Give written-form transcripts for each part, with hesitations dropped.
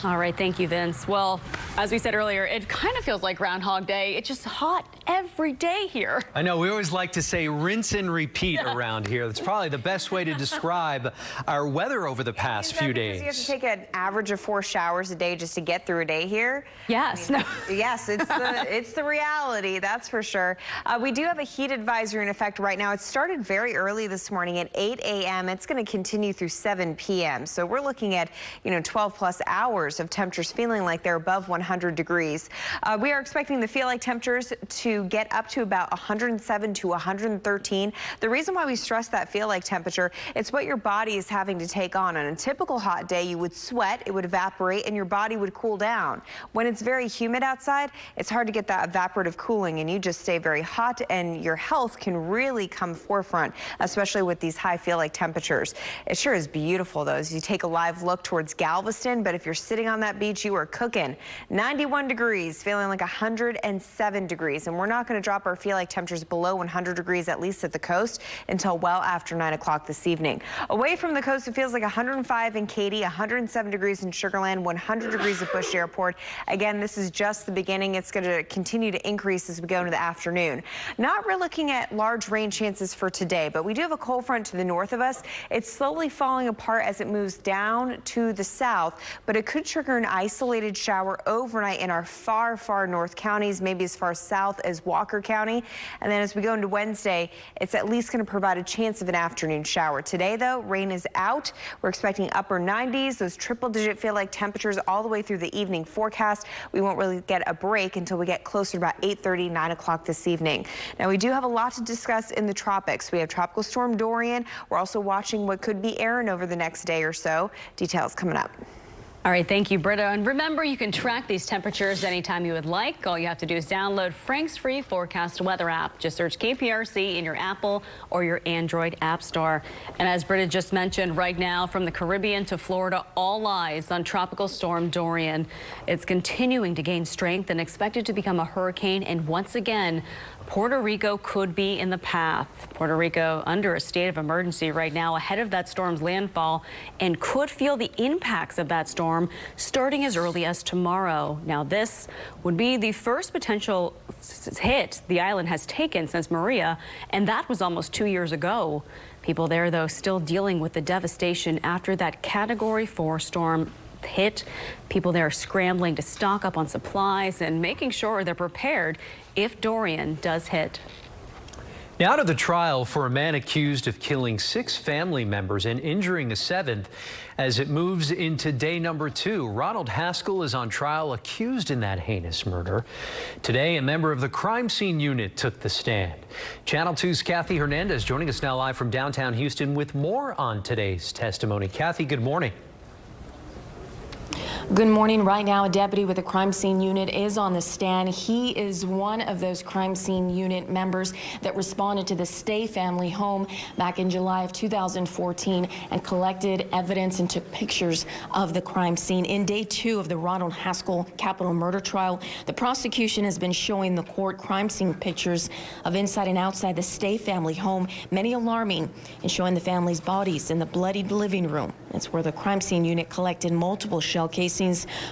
All right, thank you, Vince. Well, as we said earlier, it kind of feels like Groundhog Day. It's just hot every day here. I know, we always like to say rinse and repeat around here. That's probably the best way to describe our weather over the past few days. You have to take an average of 4 showers a day just to get through a day here. Yes. Yes, it's the reality, that's for sure. We do have a heat advisory in effect right now. It started very early this morning at 8 a.m. It's going to continue through 7 p.m. So we're looking at, 12 plus hours of temperatures feeling like they're above 100 degrees. We are expecting the feel like temperatures to get up to about 107 to 113. The reason why we stress that feel like temperature, it's what your body is having to take on. On a typical hot day, you would sweat, it would evaporate, and your body would cool down. When it's very humid outside, it's hard to get that evaporative cooling, and you just stay very hot, and your health can really come forefront, especially with these high feel like temperatures. It sure is beautiful, though, as you take a live look towards Galveston, but if you're sitting on that beach, you are cooking. 91 degrees, feeling like 107 degrees, and we're not going to drop our feel like temperatures below 100 degrees, at least at the coast, until well after 9 o'clock this evening. Away from the coast, it feels like 105 in Katy, 107 degrees in Sugar Land, 100 degrees at Bush Airport. Again, this is just the beginning. It's going to continue to increase as we go into the afternoon. Not really looking at large rain chances for today, but we do have a cold front to the north of us. It's slowly falling apart as it moves down to the south, but it could trigger an isolated shower overnight in our far north counties, maybe as far south as Walker County. And then as we go into Wednesday, it's at least going to provide a chance of an afternoon shower. Today, though, rain is out. We're expecting upper 90s, those triple-digit feel-like temperatures all the way through the evening forecast. We won't really get a break until we get closer to about 8:30, 9 o'clock this evening. Now, we do have a lot to discuss in the tropics. We have Tropical Storm Dorian. We're also watching what could be Aaron over the next day or so. Details coming up. All right, thank you, Britta. And remember, you can track these temperatures anytime you would like. All you have to do is download Frank's free forecast weather app. Just search KPRC in your Apple or your Android app store. And as Britta just mentioned, right now from the Caribbean to Florida, all eyes on Tropical Storm Dorian. It's continuing to gain strength and expected to become a hurricane. And once again, Puerto Rico could be in the path. Puerto Rico under a state of emergency right now ahead of that storm's landfall and could feel the impacts of that storm starting as early as tomorrow. Now, this would be the first potential hit the island has taken since Maria, and that was almost 2 years ago. People there, though, still dealing with the devastation after that Category 4 storm hit. People there are scrambling to stock up on supplies and making sure they're prepared if Dorian does hit. Now to the trial for a man accused of killing 6 family members and injuring a 7th. As it moves into day number 2, Ronald Haskell is on trial accused in that heinous murder. Today, a member of the crime scene unit took the stand. Channel 2's Kathy Hernandez joining us now live from downtown Houston with more on today's testimony. Kathy, good morning. Good morning. Right now, a deputy with the crime scene unit is on the stand. He is one of those crime scene unit members that responded to the Stay family home back in July of 2014 and collected evidence and took pictures of the crime scene. In day 2 of the Ronald Haskell capital murder trial, the prosecution has been showing the court crime scene pictures of inside and outside the Stay family home, many alarming, and showing the family's bodies in the bloodied living room. It's where the crime scene unit collected multiple shell casings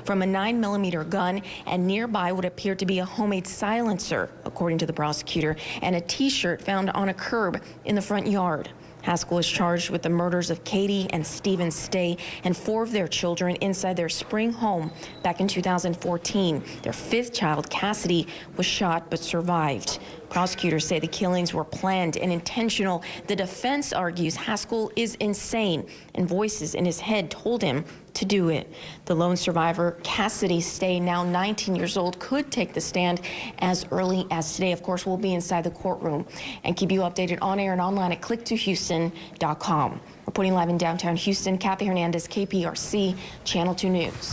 from a 9mm gun, and nearby would appear to be a homemade silencer, according to the prosecutor, and a T-shirt found on a curb in the front yard. Haskell is charged with the murders of Katie and Stephen Stay and 4 of their children inside their spring home back in 2014. Their 5th child, Cassidy, was shot but survived. Prosecutors say the killings were planned and intentional. The defense argues Haskell is insane and voices in his head told him to do it. The lone survivor, Cassidy Stay, now 19 years old, could take the stand as early as today. Of course, we'll be inside the courtroom and keep you updated on air and online at click2houston.com. Reporting live in downtown Houston, Kathy Hernandez, KPRC, Channel 2 News.